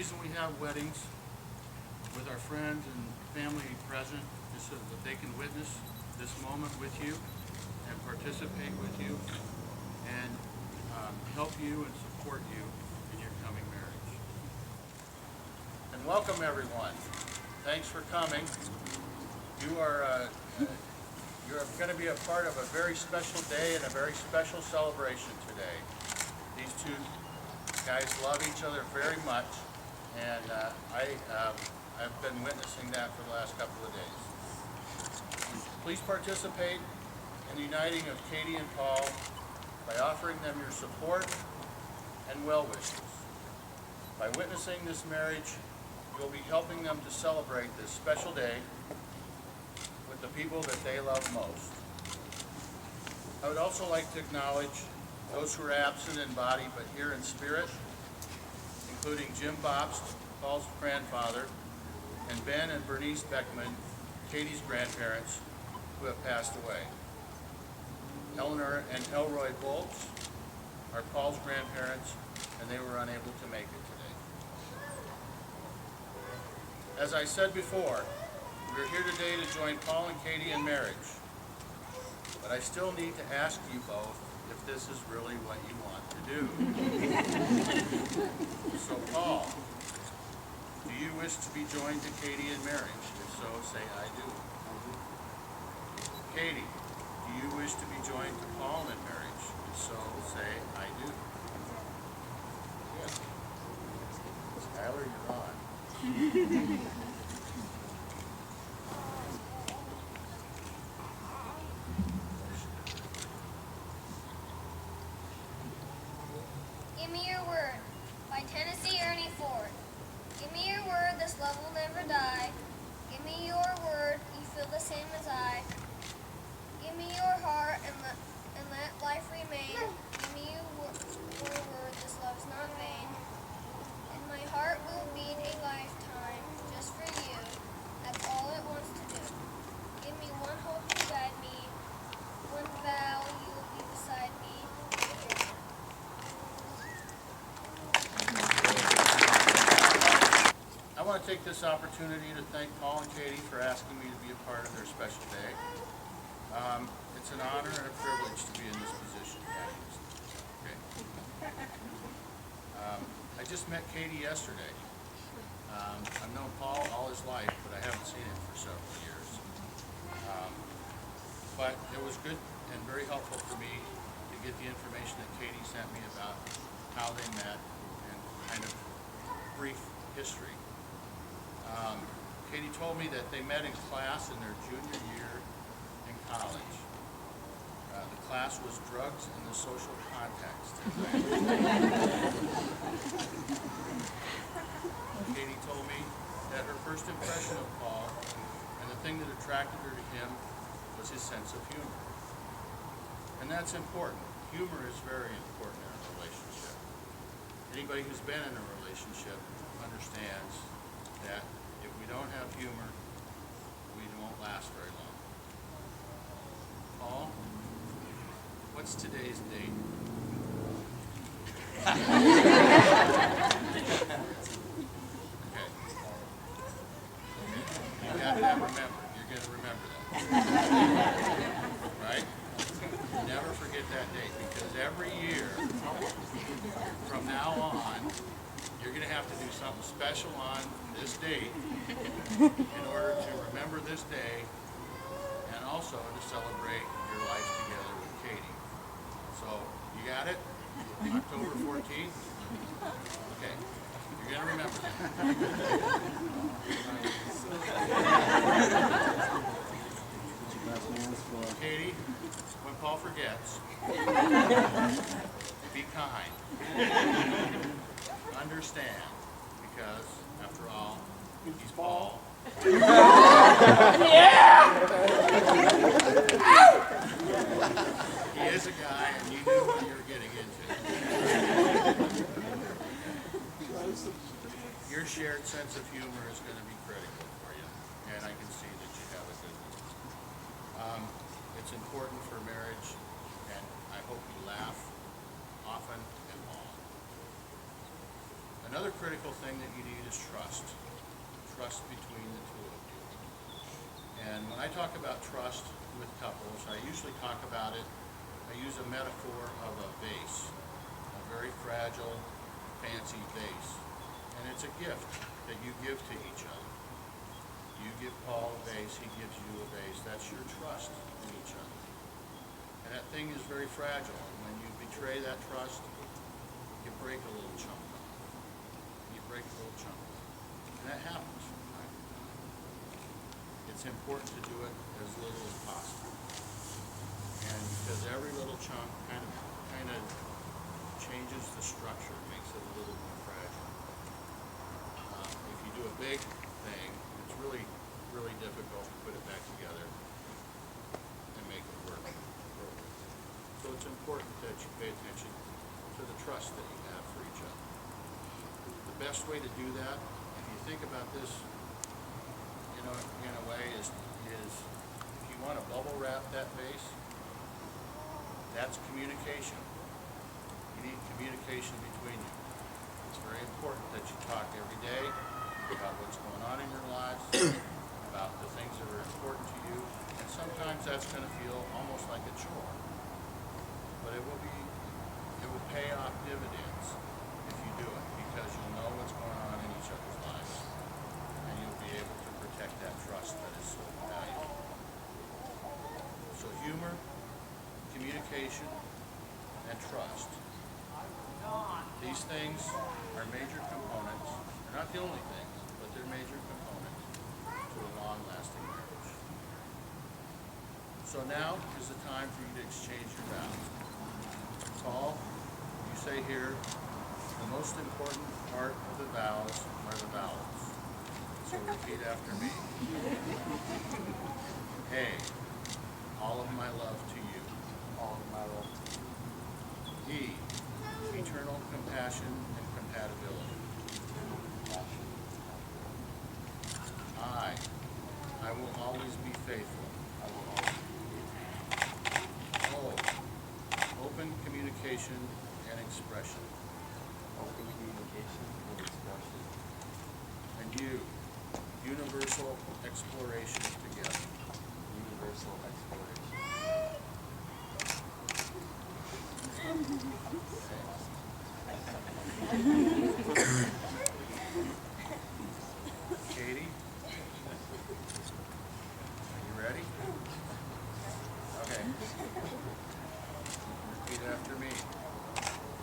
reason we have weddings with our friends and family present is so that they can witness this moment with you and participate with you and help you and support you in your coming marriage. And welcome everyone. Thanks for coming. You're going to be a part of a very special day and a very special celebration today. These two guys love each other very much, and I've been witnessing that for the last couple of days. Please participate in the uniting of Katy and Paul by offering them your support and well wishes. By witnessing this marriage, you'll be helping them to celebrate this special day with the people that they love most. I would also like to acknowledge those who are absent in body but here in spirit, including Jim Bobst, Paul's grandfather, and Ben and Bernice Beckman, Katy's grandparents, who have passed away. Eleanor and Elroy Bolts are Paul's grandparents, and they were unable to make it today. As I said before, we're here today to join Paul and Katy in marriage, but I still need to ask you both if this is really what you want to do. So Paul, do you wish to be joined to Katy in marriage? If so, say I do. Katy, do you wish to be joined to Paul in marriage? If so, say I do. Good. Skylar, you're on. Give me your word, by Tennessee Ernie Ford. Give me your word, this love will never die. Give me your word, you feel the same as I. Give me your heart and let life remain. Give me your word, this love is not vain. And my heart will beat a lifetime just for you. That's all it wants to do. Give me one hope to guide me, one vow you will be beside me. I want to take this opportunity to thank Paul and Katy for asking me to be a part of their special day. It's an honor and a privilege to be in this position. Okay. I just met Katy yesterday. I've known Paul all his life, but I haven't seen him for several years. But it was good and very helpful for me to get the information that Katy sent me about how they met and kind of brief history. Katy told me that they met in class in their junior year in college. The class was drugs in the social context. Katy told me that her first impression of Paul and the thing that attracted her to him was his sense of humor. And that's important. Humor is very important in a relationship. Anybody who's been in a relationship understands that if we don't have humor, we won't last very long. Paul, what's today's date? Okay. You got that remembered. You're going to remember that. Right? Never forget that date, because every year from now on, you're going to have to do something special on this date in order to remember this day and also to celebrate your life together with Katy. So, you got it? October 14th? Okay. You're going to remember that. Katy, when Paul forgets, be kind. Understand, because after all, he's Paul. Yeah! He is a guy, and you knew what you were getting into. Your shared sense of humor is going to be critical for you, and I can see that you have a good one. It's important for marriage, and I hope you laugh often and long. Another critical thing that you need is trust. Trust between the two of you. And when I talk about trust with couples, I usually talk about it, I use a metaphor of a vase, a very fragile, fancy vase. And it's a gift that you give to each other. You give Paul a vase, he gives you a vase. That's your trust in each other. And that thing is very fragile. And when you betray that trust, you break a little chunk off. You break a little chunk off. And that happens. Right? It's important to do it as little as possible. And because every little chunk kind of changes the structure, makes it a little more fragile. If you do a big thing, it's really, really difficult to put it back together and make it work. So it's important that you pay attention to the trust that you have for each other. The best way to do that, if you think about this, in a way, is if you want to bubble wrap that vase, that's communication. You need communication between you. It's very important that you talk every day about what's going on in your lives, about the things that are important to you, and sometimes that's going to feel almost like a chore. But it will pay off dividends if you do it, because you'll know what's going on in each other's lives, and you'll be able to protect that trust that is so valuable. So humor, communication, and trust. These things are major components. They're not the only things, but they're major components to a long-lasting marriage. So now is the time for you to exchange your vows. Paul, you say here, the most important part of the vows are the vowels. So repeat after me. A, all of my love to you. All of my love to you. E, eternal compassion and compatibility. I will always be faithful. I will always be faithful. O, open communication and expression. Open communication and expression. And U, universal exploration together. Universal exploration. Katy, are you ready? Okay. Repeat after me.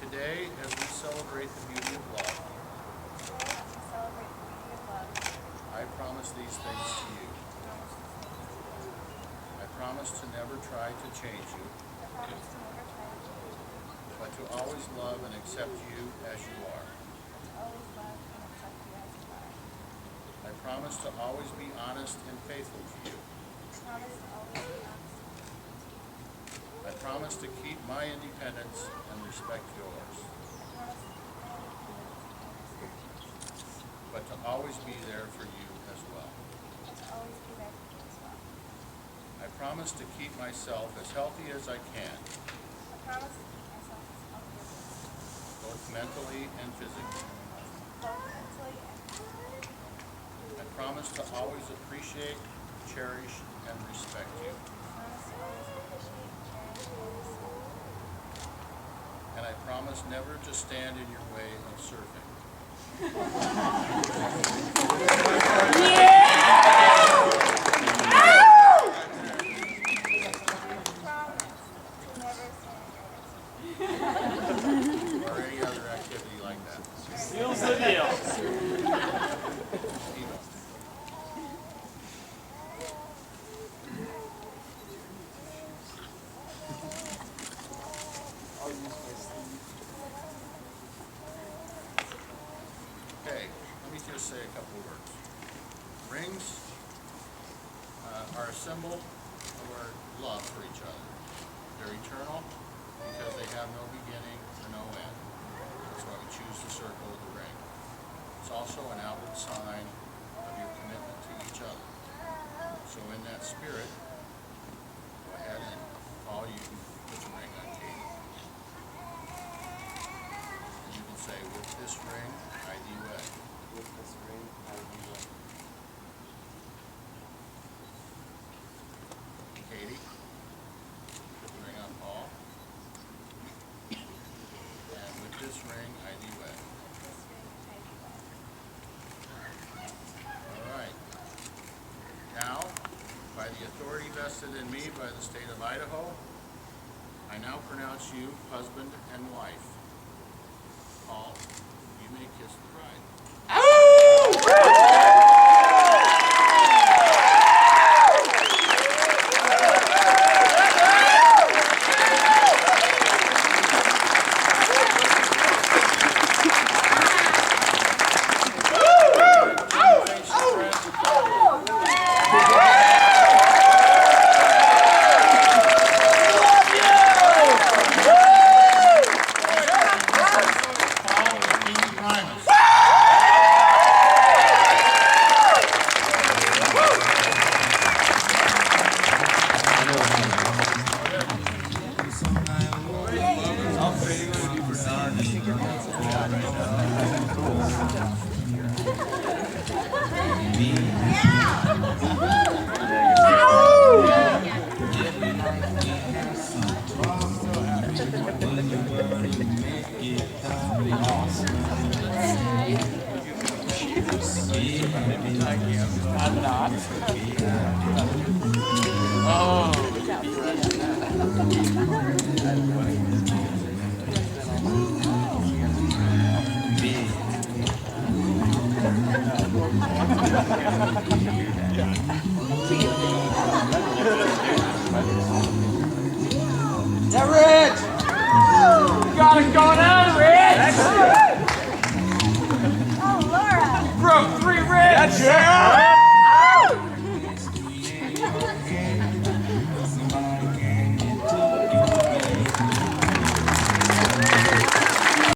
Today, as we celebrate the beauty of love, I promise these things to you. I promise to never try to change you, but to always love and accept you as you are. I promise to always be honest and faithful to you. I promise to keep my independence and respect yours, but to always be there for you as well. I promise to keep myself as healthy as I can, both mentally and physically. I promise to always appreciate, cherish, and respect you. And I promise never to stand in your way of surfing. Or any other activity like that. Seals the deal. I'll use my sleeve. Okay, let me just say a couple words. Rings are a symbol of our love for each other. They're eternal because they have no beginning or no end. That's why we choose the circle of the ring. It's also an outward sign of your commitment to each other. So in that spirit, go ahead and Paul, you can put the ring on Katy. And you can say, with this ring, I do wed. With this ring, I do wed. Katy, put the ring on Paul. And with this ring, I do wed. All right. Now, by the authority vested in me by the state of Idaho, I now pronounce you husband and wife. Paul, you may kiss the bride. I'm not.